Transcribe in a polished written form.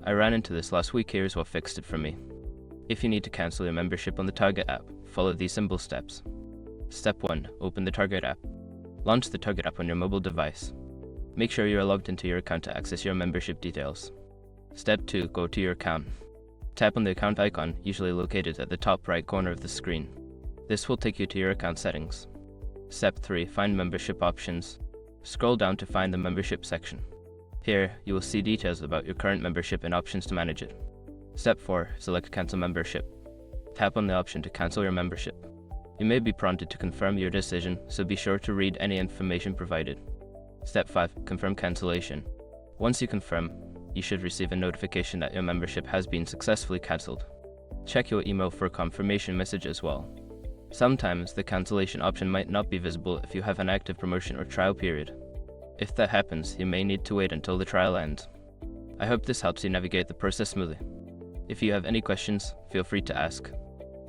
I ran into this last week. Here's what fixed it for me. If you need to cancel your membership on the Target app, follow these simple steps. Step 1. Open the Target app. Launch the Target app on your mobile device. Make sure you are logged into your account to access your membership details. Step 2. Go to your account. Tap on the account icon, usually located at the top right corner of the screen. This will take you to your account settings. Step 3. Find membership options. Scroll down to find the membership section. Here, you will see details about your current membership and options to manage it. Step 4. Select Cancel Membership. Tap on the option to cancel your membership. You may be prompted to confirm your decision, so be sure to read any information provided. Step 5. Confirm cancellation. Once you confirm, you should receive a notification that your membership has been successfully cancelled. Check your email for a confirmation message as well. Sometimes the cancellation option might not be visible if you have an active promotion or trial period. If that happens, you may need to wait until the trial ends. I hope this helps you navigate the process smoothly. If you have any questions, feel free to ask.